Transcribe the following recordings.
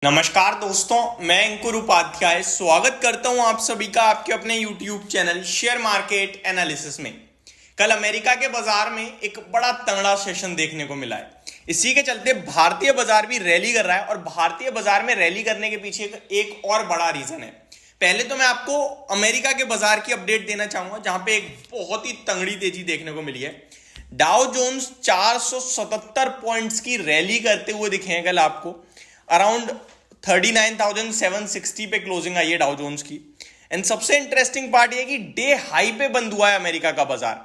नमस्कार दोस्तों, मैं अंकुर उपाध्याय स्वागत करता हूं आप सभी का आपके अपने YouTube channel share market analysis में। कल अमेरिका के बाजार में एक बड़ा तगड़ा सेशन देखने को मिला है। इसी के चलते भारतीय बाजार भी रैली कर रहा है और भारतीय बाजार में रैली करने के पीछे एक और बड़ा रीजन है। पहले तो मैं आपको अमेरिका के बाजार की अपडेट देना चाहूंगा, जहां पे एक बहुत ही तगड़ी तेजी देखने को मिली है। डाउ जोन्स 477 पॉइंट्स की रैली करते हुए दिखे हैं कल आपको। अराउंड 39,760 पे क्लोजिंग आई है डाउ जोन्स की। एंड सबसे इंटरेस्टिंग पार्ट ये कि डे हाई पे बंद हुआ है अमेरिका का बाजार।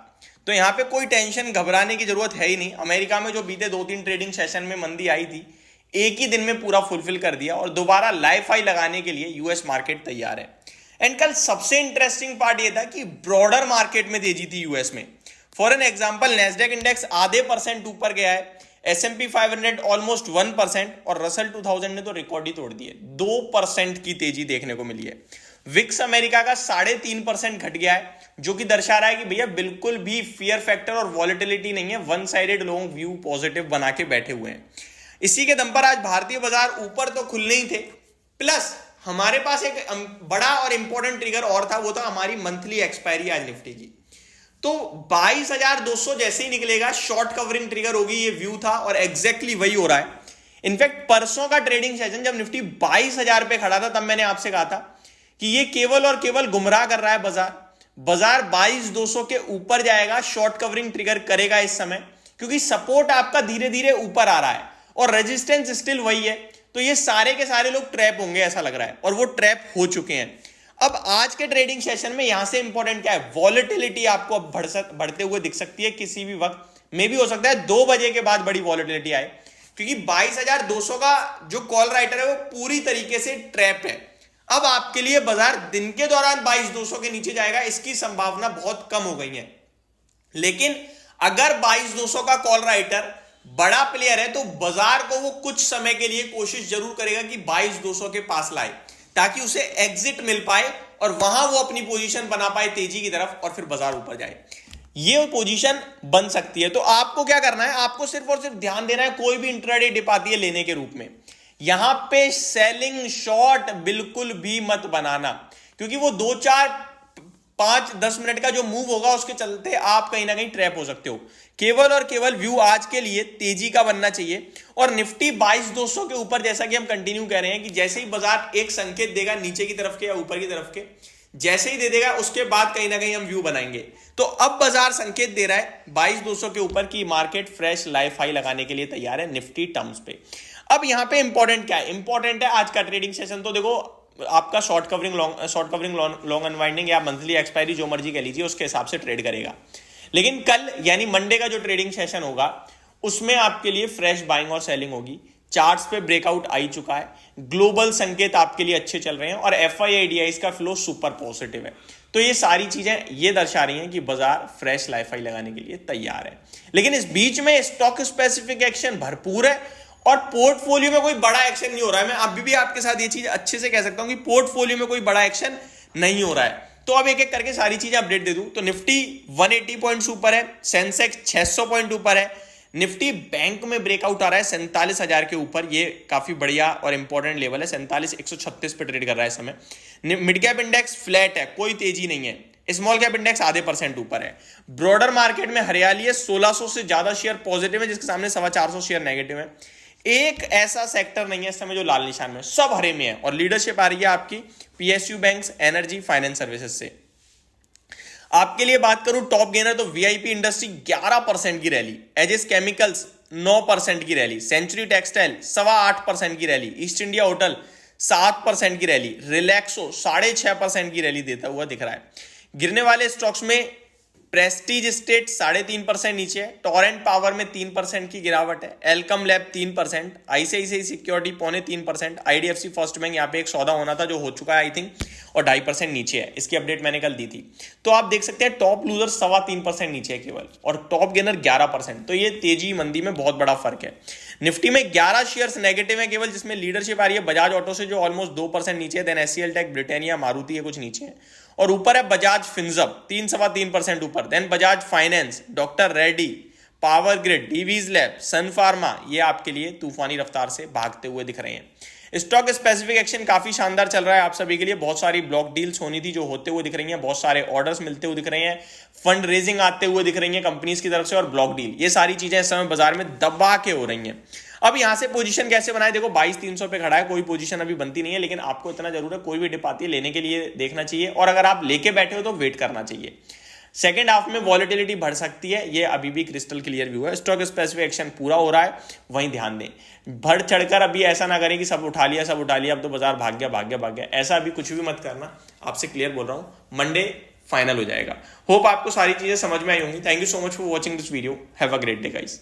तो यहां पे कोई टेंशन घबराने की जरूरत है ही नहीं। अमेरिका में जो बीते 2-3 ट्रेडिंग सेशन में मंदी आई थी, एक ही दिन में पूरा फुलफिल कर दिया और दोबारा लाइफ हाई लगाने के लिए यूएस मार्केट तैयार है। एंड कल सबसे इंटरेस्टिंग पार्ट ये था कि ब्रॉडर मार्केट में तेजी थी यूएस में। For an example, Nasdaq index आधे % ऊपर गया है, S&P 500 ऑलमोस्ट 1% और रसल 2000 ने तो रिकॉर्ड ही तोड़ दिए। 2% की तेजी देखने को मिली है। विक्स अमेरिका का 3.5% घट गया है, जो कि दर्शा रहा है कि भैया बिल्कुल भी फियर फैक्टर और वॉलेटिलिटी नहीं है। वन साइडेड लोग व्यू पॉजिटिव बना के बैठे हुए हैं। इसी के दम पर आज भारतीय बाजार ऊपर तो खुलने ही थे, प्लस हमारे पास एक बड़ा और इंपॉर्टेंट ट्रिगर और था, वो था हमारी मंथली एक्सपायरी आज निफ्टी की। तो 22,200 जैसे ही निकलेगा शॉर्ट कवरिंग ट्रिगर होगी, ये व्यू था और एग्जैक्टली वही हो रहा है। इनफैक्ट परसों का ट्रेडिंग सेशन जब निफ्टी 22,000 पे खड़ा था, तब मैंने आपसे कहा था कि ये केवल और केवल गुमराह कर रहा है बाजार 22,200 के ऊपर जाएगा, शॉर्ट कवरिंग ट्रिगर करेगा इस समय, क्योंकि सपोर्ट आपका धीरे धीरे ऊपर आ रहा है और रेजिस्टेंस स्टिल वही है। तो ये सारे के सारे लोग ट्रैप होंगे ऐसा लग रहा है, और वो ट्रैप हो चुके हैं। अब आज के ट्रेडिंग सेशन में यहां से इंपॉर्टेंट क्या है, वॉलेटिलिटी आपको अब बढ़ते हुए दिख सकती है किसी भी वक्त। मे भी हो सकता है 2 बजे के बाद बड़ी वॉलेटिलिटी आए, क्योंकि 22,200 का जो कॉल राइटर है वो पूरी तरीके से ट्रैप है। अब आपके लिए बाजार दिन के दौरान 22,200 के नीचे जाएगा, इसकी संभावना बहुत कम हो गई है। लेकिन अगर 22,200 का कॉल राइटर बड़ा प्लेयर है तो बाजार को वो कुछ समय के लिए कोशिश जरूर करेगा कि 22,200 के पास लाए, ताकि उसे एग्जिट मिल पाए और वहां वो अपनी पोजीशन बना पाए तेजी की तरफ और फिर बाजार ऊपर जाए। ये पोजीशन बन सकती है। तो आपको क्या करना है, आपको सिर्फ और सिर्फ ध्यान देना है, कोई भी इंट्राडे डिप आती है लेने के रूप में, यहां पे सेलिंग शॉर्ट बिल्कुल भी मत बनाना, क्योंकि वो 2-4-5-10 मिनट का जो मूव होगा उसके चलते आप कहीं ना कहीं ट्रैप हो सकते हो। केवल और केवल व्यू आज के लिए तेजी का बनना चाहिए। और निफ्टी 22,200 के ऊपर, जैसा कि हम कंटिन्यू कह रहे हैं कि जैसे ही बाजार एक संकेत देगा नीचे की तरफ के या ऊपर की तरफ के, जैसे ही दे देगा उसके बाद कहीं ना कहीं हम व्यू बनाएंगे। तो अब बाजार संकेत दे रहा है 22,200 के ऊपर की मार्केट फ्रेश लाइफ हाई लगाने के लिए तैयार है निफ्टी टर्म्स पे। अब यहां पे इंपॉर्टेंट क्या है, इंपॉर्टेंट है आज का ट्रेडिंग सेशन। तो देखो, आपका शॉर्ट कवरिंग लॉन्ग अनवाइंडिंग या मंथली एक्सपायरी जो मर्जी कह लीजिए, उसके हिसाब से ट्रेड करेगा। लेकिन कल यानी मंडे का जो ट्रेडिंग सेशन होगा उसमें आपके लिए फ्रेश बाइंग और सेलिंग होगी। चार्ट्स पे ब्रेकआउट आ चुका है, ग्लोबल संकेत आपके लिए अच्छे चल रहे हैं और FII का फ्लो सुपर पॉजिटिव है। तो ये सारी चीजें ये दर्शा रही हैं कि बाजार फ्रेश लाइफ हाई लगाने के लिए तैयार है। लेकिन इस बीच में स्टॉक स्पेसिफिक एक्शन भरपूर है और पोर्टफोलियो में कोई बड़ा एक्शन नहीं हो रहा है। मैं अभी भी आपके साथ ये चीज अच्छे से कह सकता हूं कि पोर्टफोलियो में कोई बड़ा एक्शन नहीं हो रहा है। तो अब एक एक करके सारी चीजें अपडेट दे दूं। तो निफ्टी 180 पॉइंट्स ऊपर है, सेंसेक्स 600 पॉइंट ऊपर है, निफ्टी बैंक में ब्रेकआउट आ रहा है 47,000 के ऊपर। ये काफी बढ़िया और इंपॉर्टेंट लेवल है, 47,136 पे ट्रेड कर रहा है इस समय। मिड कैप इंडेक्स फ्लैट है, कोई तेजी नहीं है। स्मॉल कैप इंडेक्स आधे % ऊपर है। ब्रॉडर मार्केट में हरियाली है, 1600 से ज्यादा शेयर पॉजिटिव है, जिसके सामने 425 शेयर नेगेटिव है। एक ऐसा सेक्टर नहीं है इस समय जो लाल निशान में, सब हरे में है। और लीडरशिप आ रही है आपकी PSU banks, energy, finance services से। आपके लिए बात करूं टॉप गेनर, तो VIP इंडस्ट्री 11% की रैली, एजिस केमिकल्स 9% की रैली, सेंचुरी टेक्सटाइल 8.25% की रैली, ईस्ट इंडिया होटल 7% की रैली, रिलैक्सो 6.5% की रैली देता हुआ दिख रहा है। गिरने वाले स्टॉक्स में प्रेस्टीज स्टेट 3.5% नीचे है, टोरेंट पावर में 3% की गिरावट है, Alkem lab 3%, ICICI security 0.5%, IDFC first bank यहाँ पे एक सौदा होना था जो हो चुका है आई थिंक, और 2.5% नीचे है। इसकी अपडेट मैंने कल दी थी। तो आप देख सकते हैं टॉप लूजर 3.25% नीचे है केवल, और टॉप गेनर 11%। तो ये तेजी मंदी में बहुत बड़ा फर्क है। निफ्टी में 11 शेयर्स नेगेटिव है केवल, जिसमें लीडरशिप आ रही है बजाज ऑटो से जो ऑलमोस्ट 2% नीचे है, then SCL tech, Britannia, Maruti है कुछ नीचे है, और ऊपर है बजाज फिनजब 3.25% ऊपर, then Bajaj Finance, doctor Reddy, Power Grid, Divi's lab, Sun Pharma, ये आपके लिए तूफानी रफ्तार से भागते हुए दिख रहे हैं। स्टॉक स्पेसिफिक एक्शन काफी शानदार चल रहा है आप सभी के लिए। बहुत सारी ब्लॉक डील्स होनी थी जो होते हुए दिख रही हैं, बहुत सारे ऑर्डर्स मिलते हुए दिख रहे हैं, फंड रेजिंग आते हुए दिख रही है कंपनीज की तरफ से, और ब्लॉक डील, ये सारी चीजें इस समय बाजार में दबा के हो रही हैं। अब यहां से पोजीशन कैसे बनाए, देखो 22,300 पे खड़ा है, कोई पोजीशन अभी बनती नहीं है, लेकिन आपको इतना जरूर है कोई भी डिप आती है लेने के लिए देखना चाहिए, और अगर आप लेके बैठे हो तो वेट करना चाहिए। सेकेंड हाफ में वॉलेटिलिटी बढ़ सकती है, ये अभी भी क्रिस्टल क्लियर व्यू है। स्टॉक स्पेसिफिक एक्शन पूरा हो रहा है, वहीं ध्यान दें, बढ़ चढ़कर अभी ऐसा ना करें कि सब उठा लिया अब तो बाजार भाग गया, ऐसा अभी कुछ भी मत करना, आपसे क्लियर बोल रहा हूं। मंडे फाइनल हो जाएगा। होप आपको सारी चीजें समझ में आई होंगी। Thank you so much for watching this video. Have a great day guys.